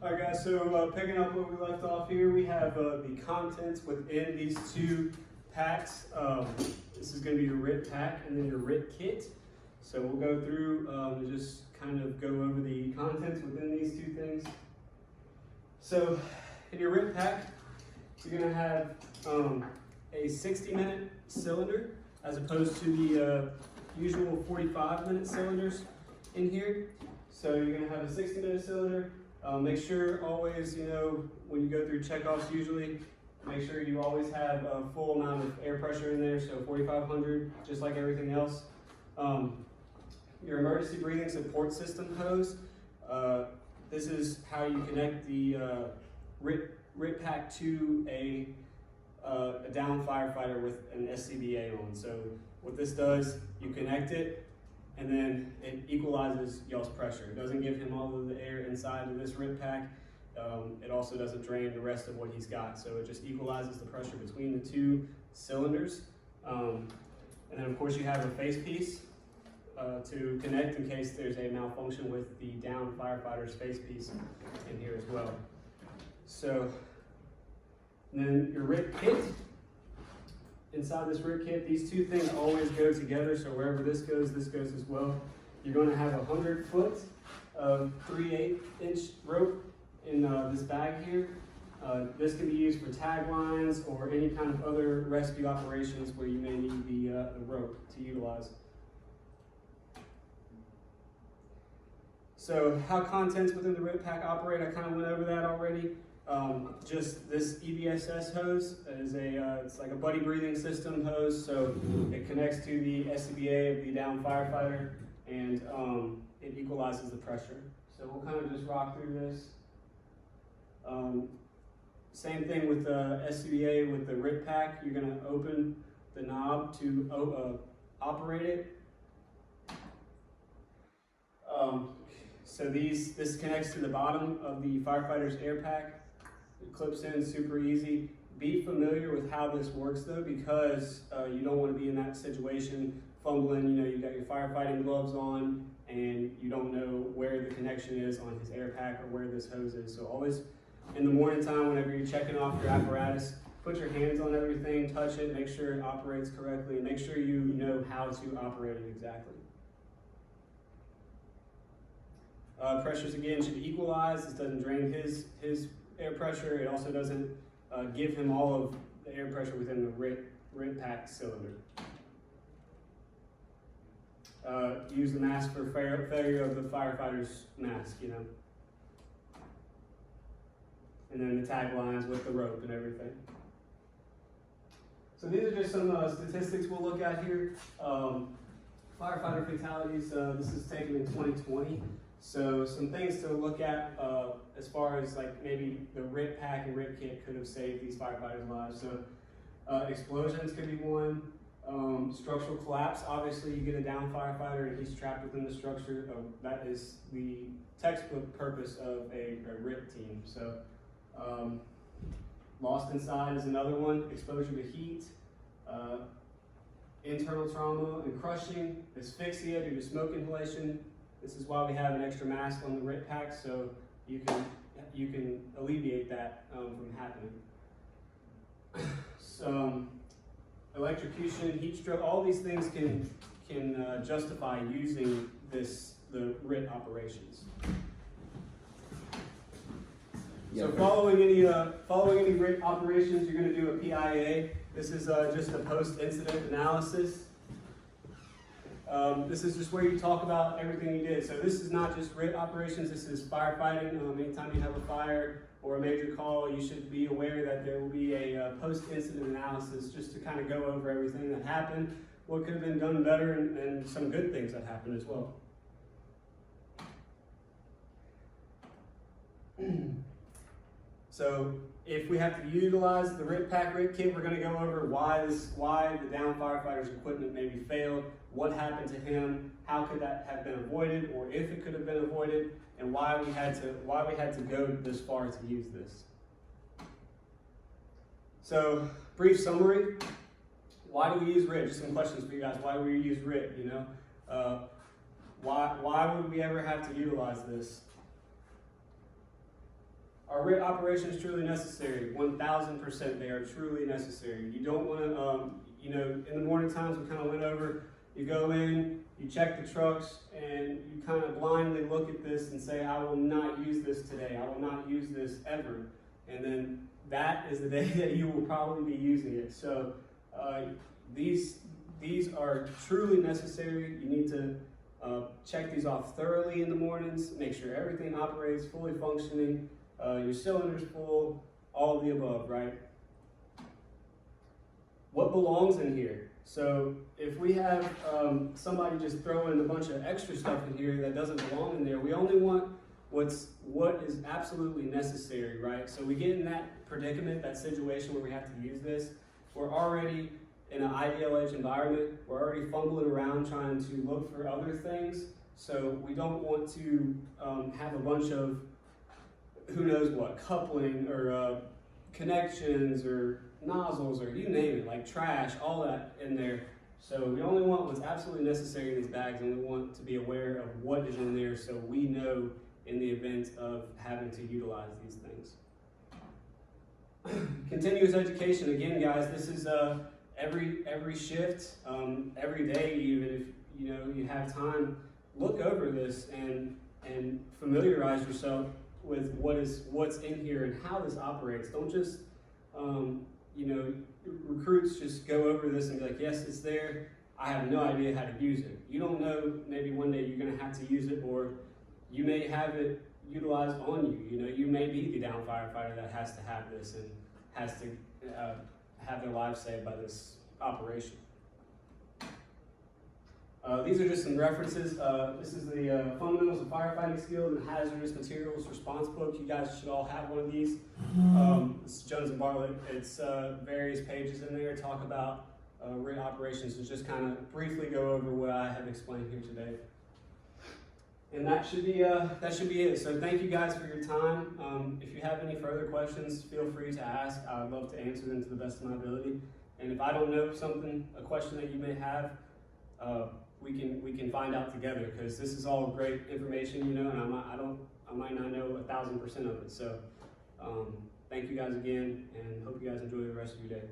Alright guys, so picking up where we left off here, we have the contents within these two packs. This is going to be your RIT pack and then your RIT kit. So we'll go through and just kind of go over the contents within these two things. So in your RIT pack, you're going to have a 60-minute cylinder as opposed to the usual 45-minute cylinders in here. So you're going to have a 60-minute cylinder. Make sure always, when you go through checkoffs usually, make sure you always have a full amount of air pressure in there, so 4,500, just like everything else. Your emergency breathing support system hose. This is how you connect the RIT pack to a down firefighter with an SCBA on. So what this does, you connect it, and then it equalizes y'all's pressure. It doesn't give him all of the air inside of this RIT pack. It also doesn't drain the rest of what he's got. So it just equalizes the pressure between the two cylinders. And then of course you have a face piece to connect in case there's a malfunction with the down firefighter's face piece in here as well. So, and then your RIT kit. Inside this RIT kit, these two things always go together, so wherever this goes as well. You're going to have 100 foot of 3/8-inch rope in this bag here. This can be used for tag lines or any kind of other rescue operations where you may need the rope to utilize. So how contents within the RIT pack operate, I kind of went over that already. Just this EBSS hose is it's like a buddy breathing system hose, so it connects to the SCBA of the down firefighter, and it equalizes the pressure. So we'll kind of just rock through this. Same thing with the SCBA with the RIT pack. You're going to open the knob to operate it. So this connects to the bottom of the firefighter's air pack. It clips in super easy. Be familiar with how this works though, because you don't want to be in that situation fumbling. You got your firefighting gloves on and you don't know where the connection is on his air pack or where this hose is. So always in the morning time, whenever you're checking off your apparatus, put your hands on everything, touch it, make sure it operates correctly, and make sure you know how to operate it exactly. Pressures again should equalize. This doesn't drain his air pressure. It also doesn't give him all of the air pressure within the RIT pack cylinder. Use the mask for failure of the firefighter's mask, and then the tag lines with the rope and everything. So these are just some statistics we'll look at here. Firefighter fatalities, this is taken in 2020. So some things to look at as far as like maybe the RIT pack and RIT kit could have saved these firefighters' lives. So explosions could be one. Structural collapse, obviously you get a down firefighter and he's trapped within the structure. That is the textbook purpose of a RIT team. So lost inside is another one. Exposure to heat. Internal trauma and crushing. Asphyxia due to smoke inhalation. This is why we have an extra mask on the RIT pack, so you can alleviate that from happening. So, electrocution, heat stroke, all these things can justify using the RIT operations. So following any RIT operations, you're going to do a PIA. This is just a post-incident analysis. This is just where you talk about everything you did. So this is not just RIT operations, this is firefighting. Anytime you have a fire or a major call, you should be aware that there will be a post-incident analysis just to kind of go over everything that happened, what could have been done better, and some good things that happened as well. So if we have to utilize the RIT pack, RIT kit, we're going to go over why the down firefighter's equipment maybe failed, what happened to him, how could that have been avoided, or if it could have been avoided, and why we had to go this far to use this. So, brief summary. Why do we use RIT? Just some questions for you guys. Why do we use RIT? Why would we ever have to utilize this? Are RIT operations truly necessary? 1000%, they are truly necessary. You don't want to, you know, in the morning times we kind of went over, you go in, you check the trucks, and you kind of blindly look at this and say, I will not use this today. I will not use this ever. And then that is the day that you will probably be using it. So these are truly necessary. You need to check these off thoroughly in the mornings, make sure everything operates fully functioning, your cylinder's full, all of the above, right? What belongs in here? So if we have somebody just throwing a bunch of extra stuff in here that doesn't belong in there, we only want what is absolutely necessary, right? So we get in that predicament, that situation where we have to use this, we're already in an ideal edge environment, we're already fumbling around trying to look for other things, so we don't want to have a bunch of who knows what, coupling or connections or nozzles or you name it, like trash, all that in there. So we only want what's absolutely necessary in these bags, and we want to be aware of what is in there so we know in the event of having to utilize these things. Continuous education, again guys, this is every shift, every day, even if you know you have time, look over this and familiarize yourself with what's in here and how this operates. Don't just you know, recruits just go over this and be like, yes, it's there, I have no idea how to use it. You don't know, maybe one day you're gonna have to use it, or you may have it utilized on you. You know, you may be the down firefighter that has to have this and has to have their lives saved by this operation. These are just some references. This is the Fundamentals of Firefighting Skills and Hazardous Materials Response Book. You guys should all have one of these. It's Jones and Bartlett. It's various pages in there talk about RIT operations, and just kind of briefly go over what I have explained here today. And that should be it. So thank you guys for your time. If you have any further questions, feel free to ask. I would love to answer them to the best of my ability. And if I don't know something, a question that you may have, we can find out together, because this is all great information, you know, and I might not know 1000% of it. So thank you guys again, and hope you guys enjoy the rest of your day.